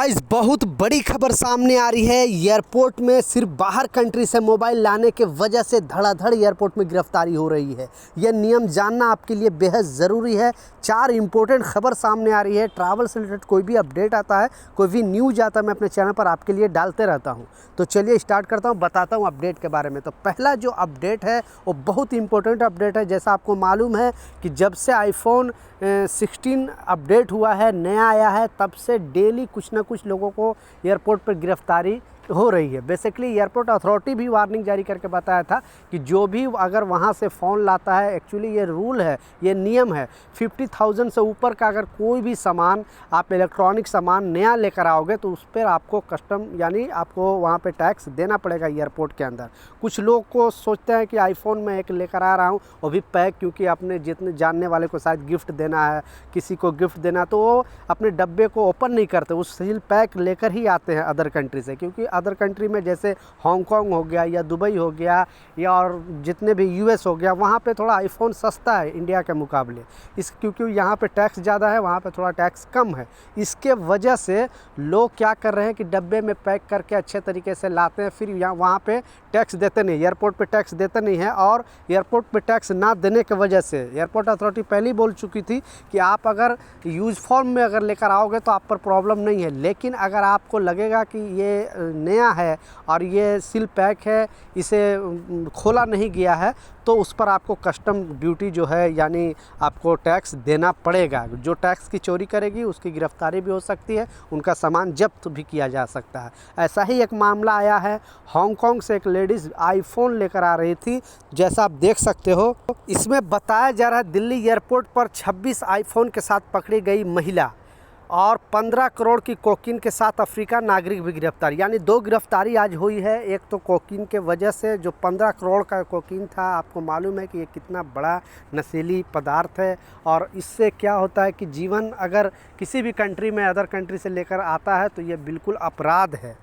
Guys बहुत बड़ी खबर सामने आ रही है। एयरपोर्ट में सिर्फ बाहर कंट्री से मोबाइल लाने के वजह से धड़ाधड़ एयरपोर्ट में गिरफ्तारी हो रही है। यह नियम जानना आपके लिए बेहद ज़रूरी है। 4 इंपॉर्टेंट खबर सामने आ रही है। ट्रैवल से रिलेटेड कोई भी अपडेट आता है, कोई भी न्यूज़ आता है, मैं अपने चैनल पर आपके लिए डालते रहता हूँ। तो चलिए स्टार्ट करता हूँ, बताता हूँ अपडेट के बारे में। तो पहला जो अपडेट है वो बहुत इंपॉर्टेंट अपडेट है। जैसा आपको मालूम है कि जब से आईफोन 16 अपडेट हुआ है, नया आया है, तब से डेली कुछ ना कुछ लोगों को एयरपोर्ट पर गिरफ्तारी हो रही है। बेसिकली एयरपोर्ट अथॉरिटी भी वार्निंग जारी करके बताया था कि जो भी अगर वहाँ से फ़ोन लाता है, एक्चुअली ये रूल है, ये नियम है, 50,000 से ऊपर का अगर कोई भी सामान आप इलेक्ट्रॉनिक सामान नया लेकर आओगे तो उस पर आपको कस्टम यानी आपको वहाँ पे टैक्स देना पड़ेगा एयरपोर्ट के अंदर। कुछ लोग को सोचते हैं कि आईफोन में एक लेकर आ रहा हूँ वो भी पैक, क्योंकि अपने जितने जानने वाले को शायद गिफ्ट देना है, किसी को गिफ्ट देना, तो वो अपने डब्बे को ओपन नहीं करते, उस सील पैक लेकर ही आते हैं अदर कंट्री से। क्योंकि अदर कंट्री में जैसे हांगकांग हो गया या दुबई हो गया या और जितने भी यूएस हो गया, वहाँ पे थोड़ा आईफोन सस्ता है इंडिया के मुकाबले। क्योंकि यहाँ पे टैक्स ज़्यादा है, वहाँ पे थोड़ा टैक्स कम है। इसके वजह से लोग क्या कर रहे हैं कि डब्बे में पैक करके अच्छे तरीके से लाते हैं, फिर यहाँ वहाँ पे टैक्स देते नहीं, एयरपोर्ट पे टैक्स देते नहीं है। और एयरपोर्ट पे टैक्स ना देने की वजह से एयरपोर्ट अथॉरिटी पहले ही बोल चुकी थी कि आप अगर यूज़ फॉर्म में अगर लेकर आओगे तो आप पर प्रॉब्लम नहीं है, लेकिन अगर आपको लगेगा कि ये नया है और ये सील पैक है, इसे खोला नहीं गया है, तो उस पर आपको कस्टम ड्यूटी जो है यानी आपको टैक्स देना पड़ेगा। जो टैक्स की चोरी करेगी उसकी गिरफ्तारी भी हो सकती है, उनका सामान जब्त भी किया जा सकता है। ऐसा ही एक मामला आया है। हांगकांग से एक लेडीज़ आईफोन लेकर आ रही थी, जैसा आप देख सकते हो। इसमें बताया जा रहा है दिल्ली एयरपोर्ट पर 26 आईफोन के साथ पकड़ी गई महिला और 15 करोड़ की कोकीन के साथ अफ्रीका नागरिक भी गिरफ्तार। यानी 2 गिरफ्तारी आज हुई है। एक तो कोकीन के वजह से, जो 15 करोड़ का कोकीन था, आपको मालूम है कि ये कितना बड़ा नशीली पदार्थ है। और इससे क्या होता है कि जीवन अगर किसी भी कंट्री में अदर कंट्री से लेकर आता है तो ये बिल्कुल अपराध है।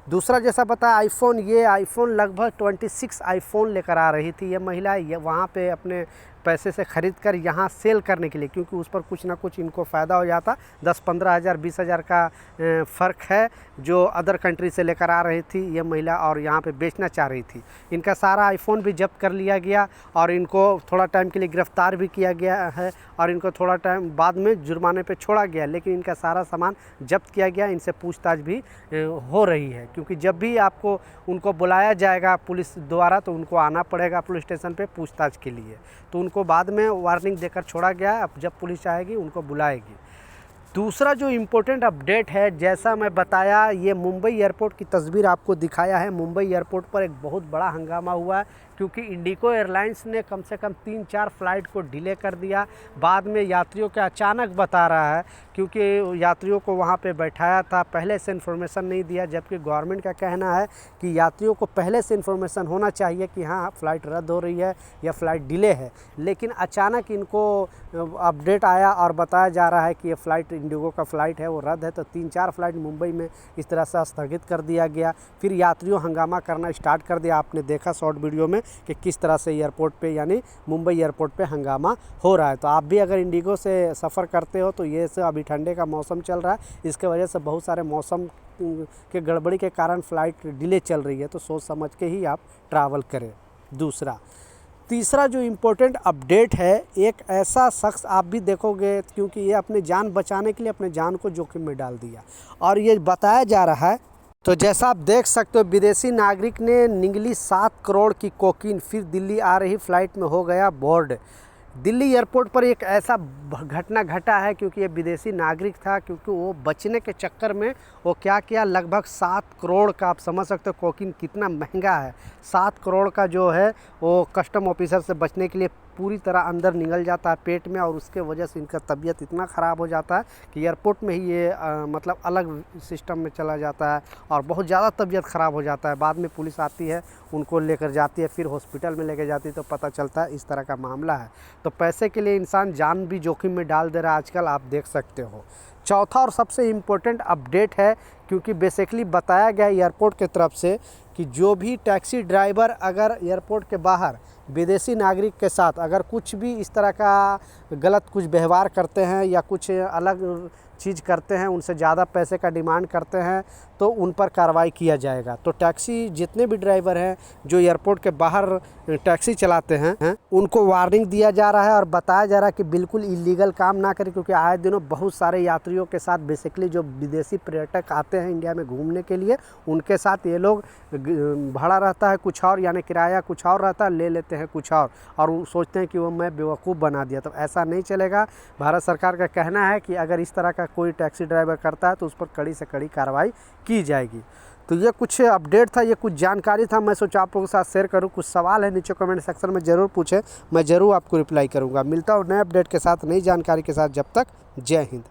दूसरा जैसा बताया आईफोन, ये आईफोन लगभग 26 आईफोन लेकर आ रही थी ये महिला, ये वहाँ पे अपने पैसे से ख़रीद कर यहाँ सेल करने के लिए, क्योंकि उस पर कुछ ना कुछ इनको फ़ायदा हो जाता। 10-15 हज़ार 20 हज़ार का फ़र्क है जो अदर कंट्री से लेकर आ रही थी ये महिला और यहाँ पे बेचना चाह रही थी। इनका सारा आईफोन भी जब्त कर लिया गया और इनको थोड़ा टाइम के लिए गिरफ़्तार भी किया गया है और इनको थोड़ा टाइम बाद में जुर्माने पे छोड़ा गया, लेकिन इनका सारा सामान जब्त किया गया। इनसे पूछताछ भी हो रही है, क्योंकि जब भी आपको उनको बुलाया जाएगा पुलिस द्वारा तो उनको आना पड़ेगा पुलिस स्टेशन पे पूछताछ के लिए। तो उनको बाद में वार्निंग देकर छोड़ा गया है, अब जब पुलिस आएगी उनको बुलाएगी। दूसरा जो इम्पोर्टेंट अपडेट है, जैसा मैं बताया, ये मुंबई एयरपोर्ट की तस्वीर आपको दिखाया है। मुंबई एयरपोर्ट पर एक बहुत बड़ा हंगामा हुआ है, क्योंकि इंडिगो एयरलाइंस ने कम से कम 3-4 फ़्लाइट को डिले कर दिया। बाद में यात्रियों के अचानक बता रहा है, क्योंकि यात्रियों को वहाँ पे बैठाया था, पहले से इन्फॉर्मेशन नहीं दिया, जबकि गवर्नमेंट का कहना है कि यात्रियों को पहले से इन्फॉर्मेशन होना चाहिए कि हाँ फ़्लाइट रद्द हो रही है या फ़्लाइट डिले है। लेकिन अचानक इनको अपडेट आया और बताया जा रहा है कि ये फ़्लाइट इंडिगो का फ़्लाइट है वो रद्द है। तो 3-4 फ़्लाइट मुंबई में इस तरह से स्थगित कर दिया गया। फिर यात्रियों हंगामा करना स्टार्ट कर दिया। आपने देखा शॉर्ट वीडियो में कि किस तरह से एयरपोर्ट पे यानी मुंबई एयरपोर्ट पे हंगामा हो रहा है। तो आप भी अगर इंडिगो से सफ़र करते हो तो ये से अभी ठंडे का मौसम चल रहा है, इसके वजह से बहुत सारे मौसम के गड़बड़ी के कारण फ़्लाइट डिले चल रही है, तो सोच समझ के ही आप ट्रैवल करें। तीसरा जो इम्पोर्टेंट अपडेट है, एक ऐसा शख्स आप भी देखोगे, क्योंकि ये अपनी जान बचाने के लिए अपने जान को जोखिम में डाल दिया और ये बताया जा रहा है। तो जैसा आप देख सकते हो, विदेशी नागरिक ने निगली 7 करोड़ की कोकीन, फिर दिल्ली आ रही फ़्लाइट में हो गया बोर्ड। दिल्ली एयरपोर्ट पर एक ऐसा घटना घटा है, क्योंकि ये विदेशी नागरिक था, क्योंकि वो बचने के चक्कर में वो क्या किया, लगभग 7 करोड़ का, आप समझ सकते हो कोकीन कितना महंगा है। 7 करोड़ का जो है वो कस्टम ऑफिसर से बचने के लिए पूरी तरह अंदर निगल जाता है पेट में, और उसके वजह से इनका तबीयत इतना ख़राब हो जाता है कि एयरपोर्ट में ही ये मतलब अलग सिस्टम में चला जाता है और बहुत ज़्यादा तबीयत ख़राब हो जाता है। बाद में पुलिस आती है, उनको लेकर जाती है, फिर हॉस्पिटल में लेकर जाती है, तो पता चलता है इस तरह का मामला है। तो पैसे के लिए इंसान जान भी जोखिम में डाल दे रहा है आजकल, आप देख सकते हो। चौथा और सबसे इम्पोर्टेंट अपडेट है, क्योंकि बेसिकली बताया गया एयरपोर्ट की तरफ से कि जो भी टैक्सी ड्राइवर अगर एयरपोर्ट के बाहर विदेशी नागरिक के साथ अगर कुछ भी इस तरह का गलत कुछ व्यवहार करते हैं या कुछ अलग चीज़ करते हैं, उनसे ज़्यादा पैसे का डिमांड करते हैं तो उन पर कार्रवाई किया जाएगा। तो टैक्सी जितने भी ड्राइवर हैं जो एयरपोर्ट के बाहर टैक्सी चलाते हैं उनको वार्निंग दिया जा रहा है और बताया जा रहा है कि बिल्कुल इलीगल काम ना करें, क्योंकि आए दिनों बहुत सारे यात्रियों के साथ बेसिकली जो विदेशी पर्यटक आते हैं इंडिया में घूमने के लिए, उनके साथ ये लोग भाड़ा रहता है कुछ और, यानी किराया कुछ और रहता है, ले लेते हैं कुछ और वो सोचते हैं कि वो मैं बेवकूफ़ बना दिया। तो ऐसा नहीं चलेगा। भारत सरकार का कहना है कि अगर इस तरह का कोई टैक्सी ड्राइवर करता है तो उस पर कड़ी से कड़ी कार्रवाई की जाएगी। तो ये कुछ अपडेट था, ये कुछ जानकारी था, मैं सोचा आप लोगों के साथ शेयर करूँ। कुछ सवाल है नीचे कमेंट सेक्शन में ज़रूर पूछें, मैं ज़रूर आपको रिप्लाई करूँगा। मिलता हूँ नए अपडेट के साथ, नई जानकारी के साथ। जब तक जय हिंद।